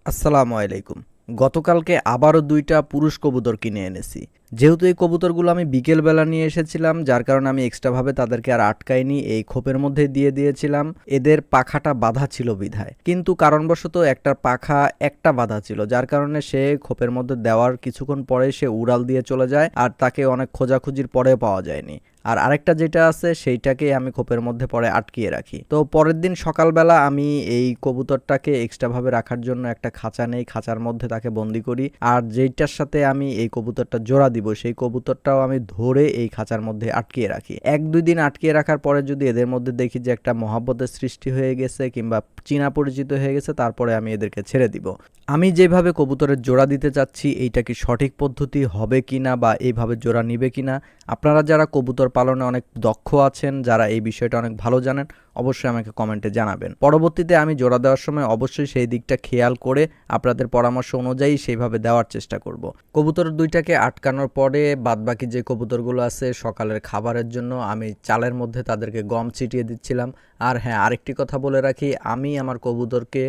আসসালামু আলাইকুম। গতকালকে আবারও ২টা পুরুষ কবুতর কিনে এনেছি। যেহেতু এই কবুতরগুলো আমি বিকেলবেলা নিয়ে এসেছিলাম, যার কারণে আমি এক্সট্রাভাবে তাদেরকে আর আটকাইনি, এই খোপের মধ্যে দিয়ে দিয়েছিলাম। এদের পাখাটা বাঁধা ছিল বিধায়, কিন্তু কারণবশত একটার পাখা একটা বাঁধা ছিল, যার কারণে সে খোপের মধ্যে দেওয়ার কিছুক্ষণ পরে সে উড়াল দিয়ে চলে যায়, আর তাকে অনেক খোঁজাখুঁজির পরেও পাওয়া যায়নি। আর আরেকটা যেটা আছে সেইটাকে আমি খোপের মধ্যে পরে আটকিয়ে রাখি। তো পরের দিন সকালবেলা আমি এই কবুতরটাকে এক্সট্রাভাবে রাখার জন্য একটা খাঁচা নেই, খাঁচার মধ্যে তাকে বন্দি করি। আর যেইটার সাথে আমি এই কবুতরটা জোড়া দিব সেই কবুতরটাও আমি ধরে এই খাঁচার মধ্যে আটকিয়ে রাখি। ১-২ দিন আটকিয়ে রাখার পরে যদি এদের মধ্যে দেখি যে একটা মহাব্বতের সৃষ্টি হয়ে গেছে কিংবা চীনা পরিচিত হয়ে গেছে, তারপরে আমি এদেরকে ছেড়ে দিব। আমি যেভাবে কবুতরের জোড়া দিতে চাচ্ছি এইটা কি সঠিক পদ্ধতি হবে কিনা বা এইভাবে জোড়া নিবে কিনা, আপনারা যারা কবুতর পালনে অনেক দক্ষ আছেন, যারা এই বিষয়টা অনেক ভালো জানেন, অবশ্যই আমাকে কমেন্টে জানাবেন। পরবর্তীতে আমি জোড়া দেওয়ার সময় অবশ্যই সেই দিকটা খেয়াল করে আপনাদের পরামর্শ অনুযায়ী সেইভাবে দেওয়ার চেষ্টা করব। কবুতর দুইটাকে আটকানোর পরে বাদবাকি যে কবুতরগুলো আছে সকালের খাবারের জন্য আমি চালের মধ্যে তাদেরকে গম ছিটিয়ে দিচ্ছিলাম। আর হ্যাঁ, আরেকটি কথা বলে রাখি, আমি আমার কবুতরকে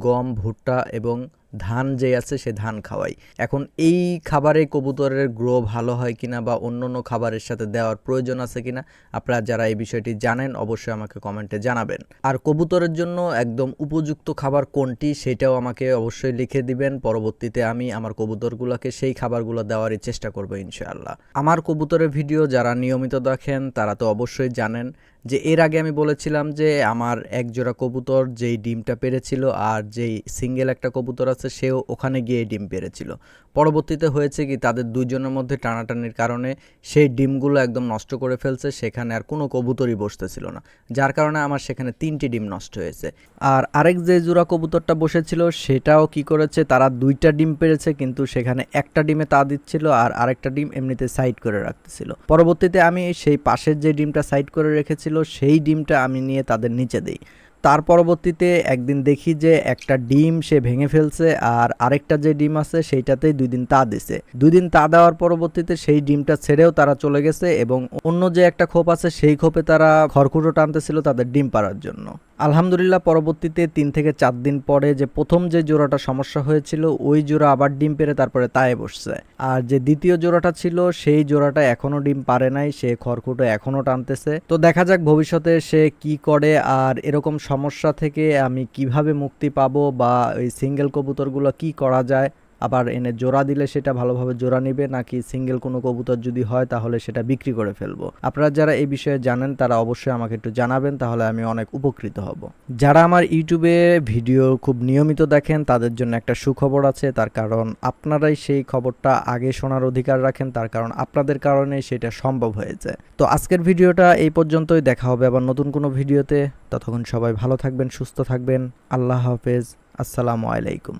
গম, ভুট্টা এবং ধান যে আছে সে ধান খাওয়াই। এখন এই খাবারে কবুতরের গ্রো ভালো হয় কিনা বা অন্য অন্য খাবারের সাথে দেওয়ার প্রয়োজন আছে কিনা, আপনারা যারা এই বিষয়টি জানেন অবশ্যই আমাকে কমেন্টে জানাবেন। আর কবুতরের জন্য একদম উপযুক্ত খাবার কোনটি সেটাও আমাকে অবশ্যই লিখে দিবেন। পরবর্তীতে আমি আমার কবুতরগুলোকে সেই খাবারগুলো দেওয়ারই চেষ্টা করবো ইনশাআল্লাহ। আমার কবুতরের ভিডিও যারা নিয়মিত দেখেন তারা তো অবশ্যই জানেন যে এর আগে আমি বলেছিলাম যে আমার এক জোড়া কবুতর যেই ডিমটা পেড়েছিল আর যেই সিঙ্গেল একটা কবুতর আছে সেও ওখানে গিয়ে ডিম পেড়েছিল। পরবর্তীতে হয়েছে কি, তাদের দুইজনের মধ্যে টানাটানির কারণে সেই ডিমগুলো একদম নষ্ট করে ফেলছে, সেখানে আর কোনো কবুতরই বসতেছিল না, যার কারণে আমার সেখানে 3টি ডিম নষ্ট হয়েছে। আর আরেক যে জোড়া কবুতরটা বসেছিল সেটাও কি করেছে, তারা 2টা ডিম পেড়েছে কিন্তু সেখানে একটা ডিমে তা দিচ্ছিল আর আরেকটা ডিম এমনিতে সাইড করে রাখতেছিল। পরবর্তীতে আমি সেই পাশের যে ডিমটা সাইড করে রেখেছিল সেই ডিমটা আমি নিয়ে তাদের নিচে দিই। তার পরবর্তীতে একদিন দেখি যে একটা ডিম সে ভেঙে ফেলছে আর আরেকটা যে ডিম আছে সেইটাতেই 2 দিন তা দিছে। 2 দিন তা দেওয়ার পরবর্তীতে সেই ডিমটা ছেড়েও তারা চলে গেছে এবং অন্য যে একটা খোপ আছে সেই খোপে তারা খড়কুটো টানতেছিল তাদের ডিম পাড়ার জন্য। আলহামদুলিল্লাহ পরবর্তীতে 3 থেকে 4 দিন পরে যে প্রথম যে জোড়াটা সমস্যা হয়েছিল ওই জোড়া আবার ডিম পেড়ে তারপরে তায়ে বসছে। আর যে দ্বিতীয় জোড়াটা ছিল সেই জোড়াটা এখনো ডিম পারে নাই, সে খড়কুটো এখনো টানতেছে। তো দেখা যাক ভবিষ্যতে সে কি করে আর এরকম সমস্যা থেকে আমি কিভাবে মুক্তি পাবো বা ওই সিঙ্গেল কবুতরগুলো কি করা যায়, আবার এনে জোড়া দিলে সেটা ভালোভাবে জোড়া নিবে নাকি সিঙ্গেল কোনো কবুতর যদি হয় তাহলে সেটা বিক্রি করে ফেলবো। আপনারা যারা এই বিষয়ে জানেন তারা অবশ্যই আমাকে একটু জানাবেন, তাহলে আমি অনেক উপকৃত হব। যারা আমার ইউটিউবে ভিডিও খুব নিয়মিত দেখেন তাদের জন্য একটা সুখবর আছে, তার কারণ আপনারাই সেই খবরটা আগে শোনার অধিকার রাখেন, তার কারণ আপনাদের কারণে সেটা সম্ভব হয়েছে। তো আজকের ভিডিওটা এই পর্যন্তই, দেখা হবে আবার নতুন কোনো ভিডিওতে। ততক্ষণ সবাই ভালো থাকবেন, সুস্থ থাকবেন। আল্লাহ হাফেজ, আসসালামু আলাইকুম।